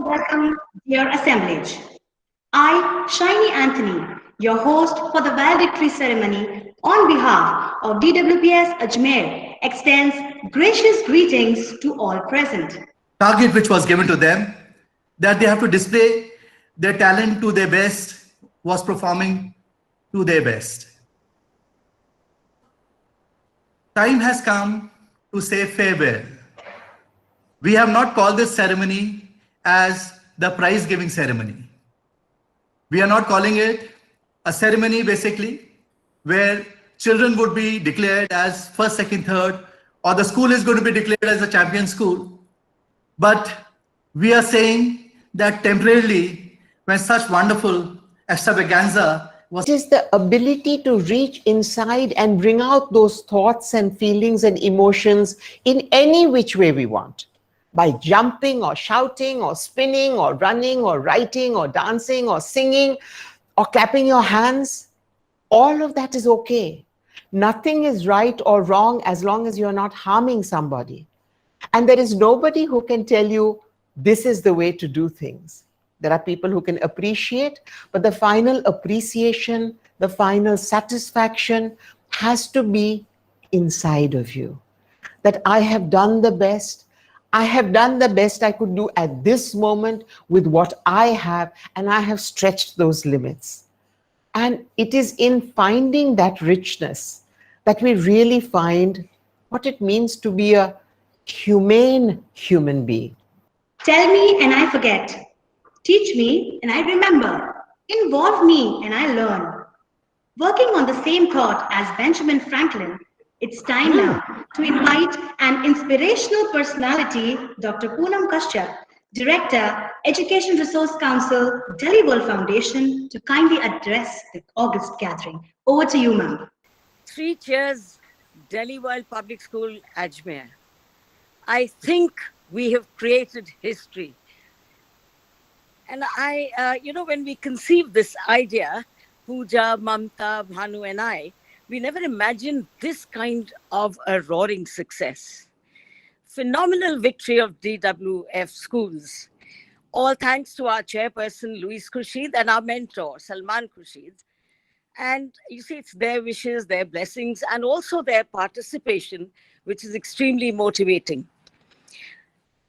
warm welcome, dear assemblage. I, Shiny Anthony, your host for the valedictory ceremony, on behalf of DWPS Ajmer, extends gracious greetings to all present. Target which was given to them, that they have to display their talent to their best, was performing to their best. Time has come to say farewell. We have not called this ceremony as the prize giving ceremony. We are not calling it a ceremony basically where children would be declared as first, second, third, or the school is going to be declared as a champion school. But we are saying that temporarily, when such wonderful extravaganza was. It is the ability to reach inside and bring out those thoughts and feelings and emotions in any which way we want. By jumping or shouting or spinning or running or writing or dancing or singing or clapping your hands. All of that is okay. Nothing is right or wrong as long as you're not harming somebody. And there is nobody who can tell you this is the way to do things. There are people who can appreciate, but the final appreciation, the final satisfaction has to be inside of you. That I have done the best. I have done the best I could do at this moment with what I have, and I have stretched those limits. And it is in finding that richness that we really find what it means to be a humane human being. Tell me and I forget. Teach me and I remember. Involve me and I learn. Working on the same thought as Benjamin Franklin, it's time now to invite an inspirational personality, Dr. Poonam Kashyap, Director, Education Resource Council, Delhi World Foundation, to kindly address the August gathering. Over to you, ma'am. 3 cheers, Delhi World Public School, Ajmer. I think we have created history. And when we conceived this idea, Pooja, Mamta, Bhanu and I, we never imagined this kind of a roaring success. Phenomenal victory of DWF schools. All thanks to our chairperson, Louis Khurshid, and our mentor, Salman Khurshid. And you see, it's their wishes, their blessings, and also their participation, which is extremely motivating.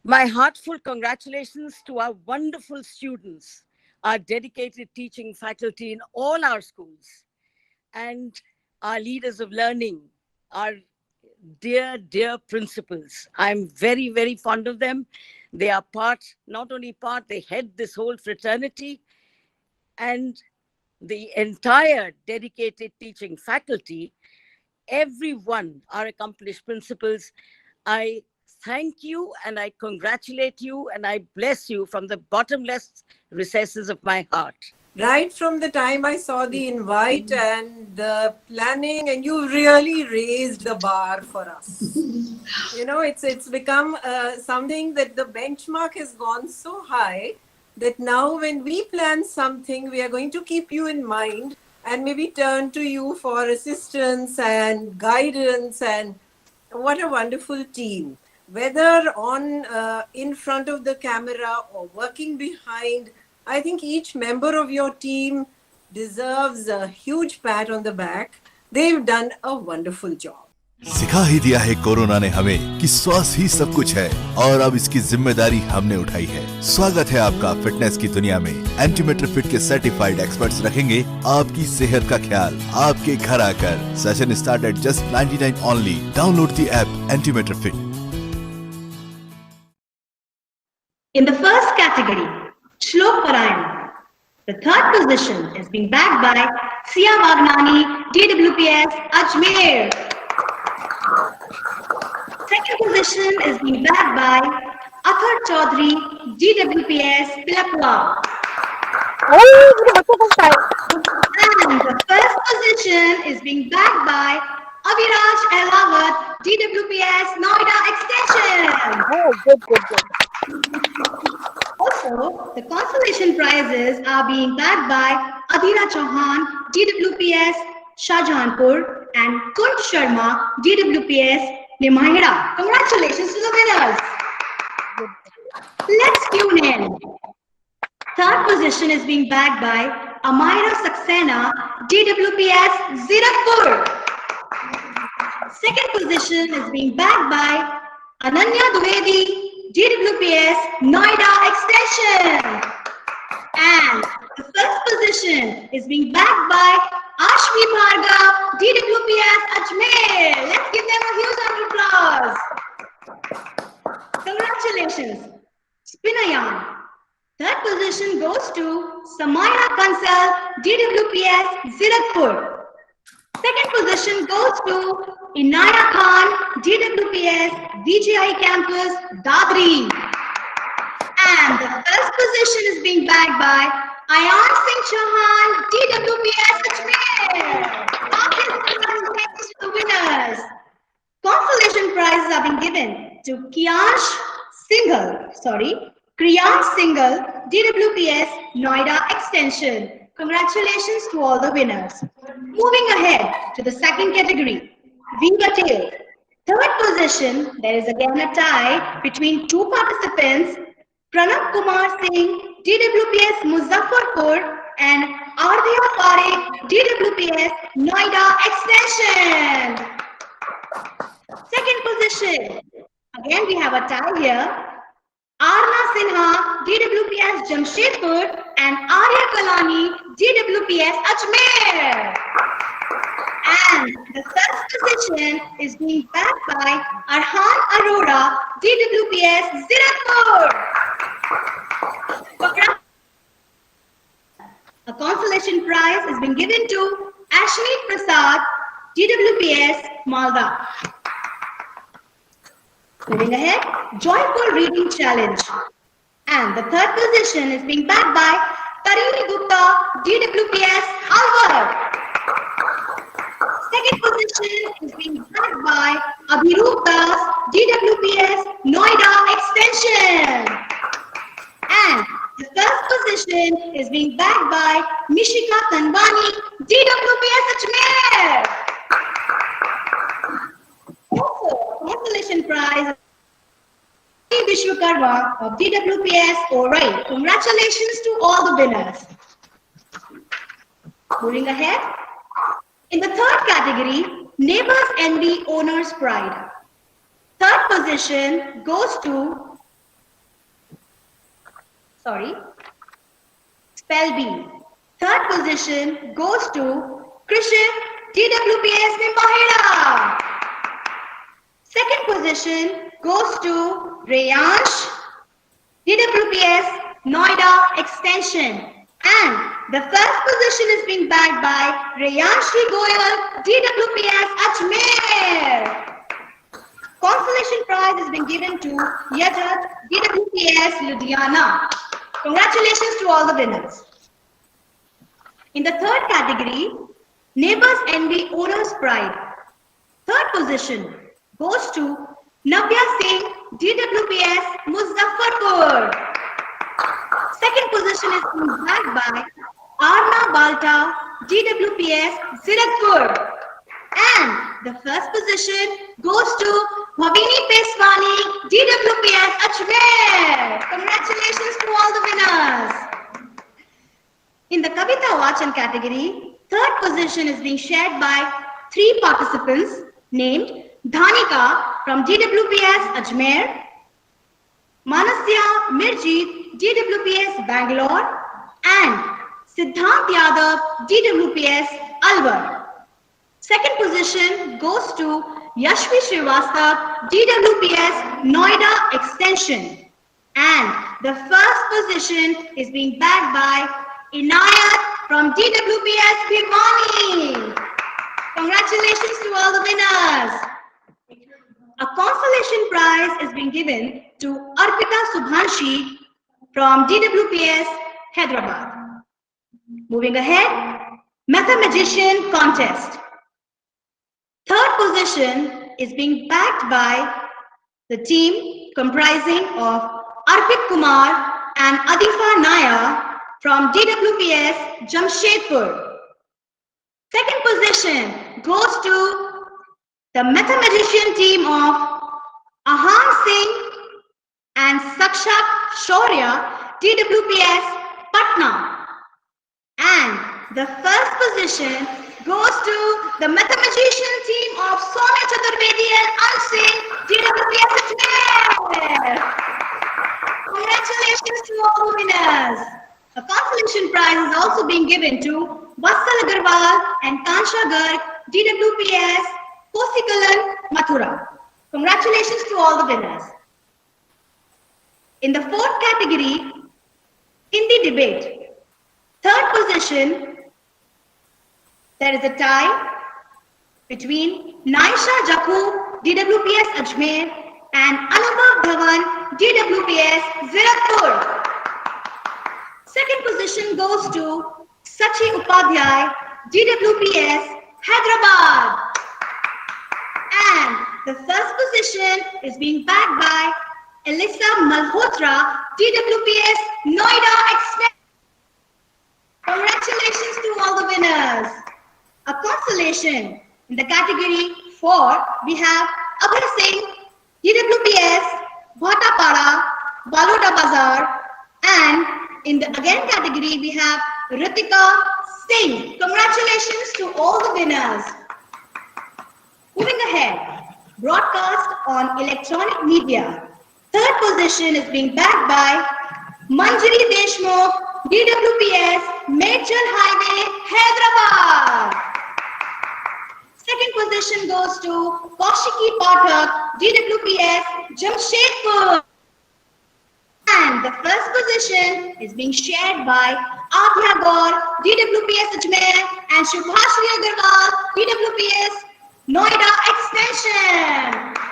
My heartfelt congratulations to our wonderful students, our dedicated teaching faculty in all our schools, and our leaders of learning, our dear, dear principals. I'm very, very fond of them. They are not only part, they head this whole fraternity, and the entire dedicated teaching faculty, everyone, our accomplished principals. I thank you and I congratulate you and I bless you from the bottomless recesses of my heart. Right from the time I saw the invite and the planning, and you really raised the bar for us. It's become something that the benchmark has gone so high that now when we plan something, we are going to keep you in mind and maybe turn to you for assistance and guidance. And what a wonderful team. Whether in front of the camera or working behind, I think each member of your team deserves a huge pat on the back. They've done a wonderful job. सिखा ही दिया है corona ने हमें कि स्वास्थ्य ही सब कुछ है और अब इसकी जिम्मेदारी हमने उठाई है। स्वागत है आपका फिटनेस की दुनिया में। एंटीमीटर फिट के सर्टिफाइड एक्सपर्ट्स रखेंगे आपकी सेहत का ख्याल आपके घर आकर। Session start at just 99 only. Download the app Antimeter Fit. In the first category, Shlok Parayan, the third position is being bagged by Sia Vagnani, DWPS Ajmer. Second position is being bagged by Athar Chaudhary, DWPS Pilapua. And the first position is being bagged by Aviraj Elawat, DWPS Noida Extension. Oh, good. Also, the consolation prizes are being backed by Adhira Chauhan, DWPS Shahjahanpur, and Kunt Sharma, DWPS Nimahira. Congratulations to the winners. Let's tune in. Third position is being bagged by Amira Saxena, DWPS Zirakpur. Second position is being bagged by Ananya Dwivedi, DWPS Noida Extension. And the first position is being backed by Ashmi Bhargav, DWPS Ajmer. Let's give them a huge round of applause. Congratulations. Spinayan. Third position goes to Samaya Kansal, DWPS Zirakpur. Second position goes to Inaya Khan, DWPS VGI Campus, Dadri. And the first position is being bagged by Ayan Singh Chauhan, DWPS Ajmer. Congratulations to the winners. Consolation prizes are being given to Kriyansh Singhal, DWPS Noida Extension. Congratulations to all the winners. Moving ahead to the second category, Viva Tail. Third position, there is again a tie between two participants, Pranab Kumar Singh, DWPS Muzaffarpur, and Ardhya Parekh, DWPS Noida Extension. Second position, again we have a tie here. Arna Sinha, DWPS Jamshedpur, and Arya Kalani, DWPS Ajmer. And the third position is being backed by Arhan Arora, DWPS Zirakpur. A consolation prize has been given to Ashmi Prasad, DWPS Malda. Moving ahead, Joyful Reading Challenge. And the third position is being backed by Tarini Gupta, DWPS Alwar. Second position is being backed by Abhirup Das, DWPS Noida Extension. And the first position is being backed by Mishika Tanwani, DWPS Ajmer. Also, consolation prize Vishwakarma of DWPS Orai. Congratulations to all the winners. Moving ahead, in the third category, Neighbors Envy Owner's Pride. Third position goes to, spell B. Third position goes to Krishan, DWPS Nimbahera. Second position goes to Reyansh, DWPS Noida Extension. And the first position is being bagged by Reyanshi Goyal, DWPS Ajmer. Consolation prize has been given to Yajat, DWPS Ludhiana. Congratulations to all the winners. In the third category, Neighbors Envy Owner's Pride. Third position goes to Navya Singh, DWPS Muzaffarpur. Second position is being bagged by Arna Balta, DWPS Zirakpur. And the first position goes to Bhavini Peswani, DWPS Ajmer. Congratulations to all the winners. In the Kavita Vachan category, third position is being shared by three participants named Dhanika from DWPS Ajmer, Manasya Mirjit, DWPS Bangalore, and Siddhant Yadav, DWPS Alwar. Second position goes to Yashvi Srivastav, DWPS Noida Extension. And the first position is being bagged by Inayat from DWPS Bhimani. Congratulations to all the winners. A consolation prize is being given to Arpita Subhanshi from DWPS Hyderabad. Moving ahead, Mathemagician Contest. Third position is being backed by the team comprising of Arpit Kumar and Adifa Naya from DWPS Jamshedpur. Second position goes to the mathematician team of Ahan Singh and Sakshat Shaurya, DWPS Patna. And the first position goes to the mathematician team of Soumya Chaturvedi and Unseen DWPS Ajmer. Congratulations to all the winners. A consolation prize is also being given to Vatsal Agarwal and Kansha Garg, DWPS, Kosikalan, Mathura. Congratulations to all the winners. In the fourth category, Hindi debate, third position, there is a tie between Naisha Jakku, DWPS Ajmer, and Anubhav Dhawan, DWPS Zirakpur. Second position goes to Sachi Upadhyay, DWPS Hyderabad. And the first position is being bagged by Elisa Malhotra, DWPS Noida Express. Congratulations to all the winners. A consolation in the category 4, we have Abhay Singh, DWPS Bhattapara, Baloda Bazar, and in the again category we have Ritika Singh. Congratulations to all the winners. Moving ahead, broadcast on electronic media. Third position is being bagged by Manjari Deshmukh, DWPS Medchal Highway, Hyderabad. Second position goes to Kaushiki Pathak, DWPS Jamshedpur. And the first position is being shared by Adhya Gaur, DWPS Ajmer, and Shubhashri Agarwal, DWPS Noida Extension.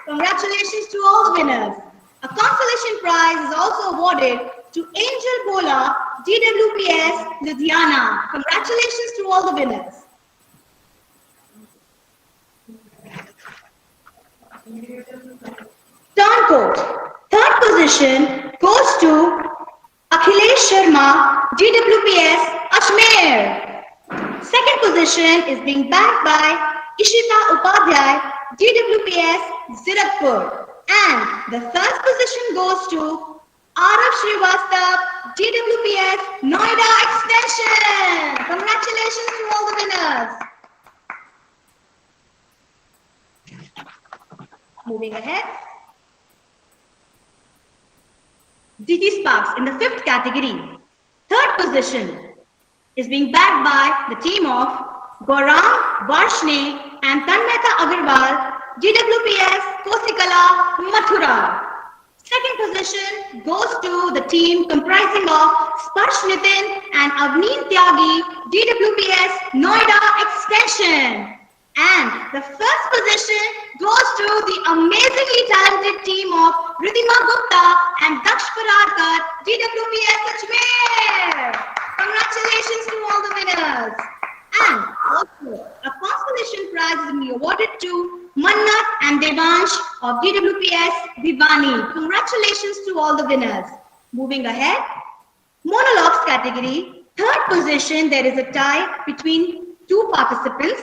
Congratulations to all the winners. A consolation prize is also awarded to Angel Bola, DWPS Ludhiana. Congratulations to all the winners. Turncoat. Third position goes to Akhilesh Sharma, DWPS Ajmer. Second position is being bagged by Ishita Upadhyay, DWPS Zirakpur. And the first position goes to Arav Srivastav, DWPS Noida Extension. Congratulations to all the winners. Moving ahead. DG Sparks in the fifth category. Third position is being bagged by the team of Gaurang Varshne and Tanmeta Agarwal, DWPS Kosikala, Mathura. Second position goes to the team comprising of Sparsh Nitin and Avneen Tyagi, DWPS Noida Extension. And the first position goes to the amazingly talented team of Ridhima Gupta and Daksh Pararkar, DWPS Ajmer. Congratulations to all the winners. And also, a consolation prize is being awarded to Mannat and Devansh of DWPS Bhiwani. Congratulations to all the winners. Moving ahead, monologues category. Third position, there is a tie between two participants,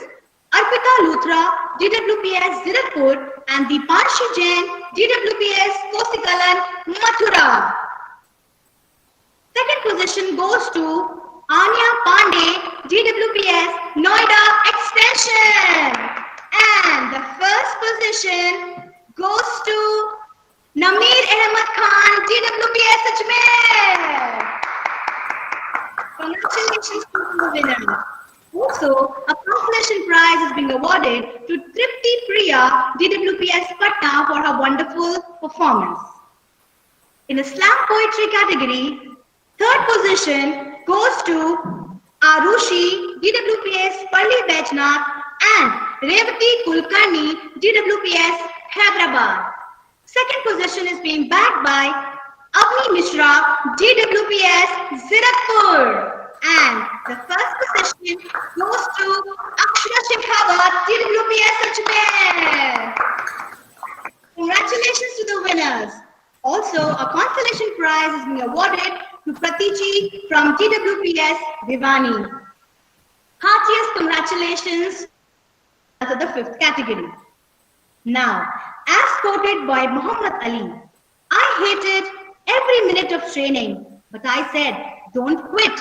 Arpita Luthra, DWPS Zirakpur, and Deepanshi Jain, DWPS Kosikalan, Mathura. Second position goes to Anya Pandey, DWPS Noida Extension. And the first position goes to Nameer Ahmed Khan, DWPS Ajmer. Congratulations to the winner. Also, a consolation prize is being awarded to Tripti Priya, DWPS Patna, for her wonderful performance. In the slam poetry category, third position goes to Arushi, DWPS Parli Bajnath, and Revati Kulkarni, DWPS Hyderabad. Second position is being bagged by Avni Mishra, DWPS Zirakpur. And the first position goes to Akshara Shekhawat, DWPS Ajmer. Congratulations to the winners. Also, a consolation prize is being awarded to Pratichi from DWPS Bhiwani. Heartiest congratulations to the fifth category. Now, as quoted by Muhammad Ali, I hated every minute of training But I said, don't quit.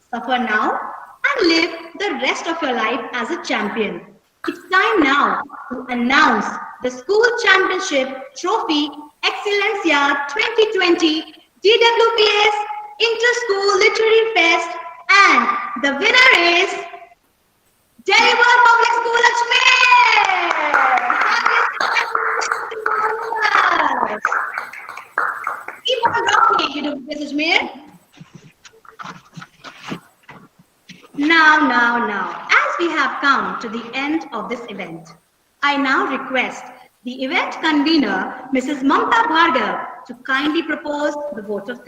Suffer now and live the rest of your life as a champion. It's time now to announce the School Championship Trophy Excellencia 2020 DWPS Inter-School Literary Fest, and the winner is Delhi World Public School Ajmer! Keep on rocking, DWPS Ajmer! Now, as we have come to the end of this event, I now request the event convener, Mrs. Mamta Bhargav, to kindly propose the vote of thanks.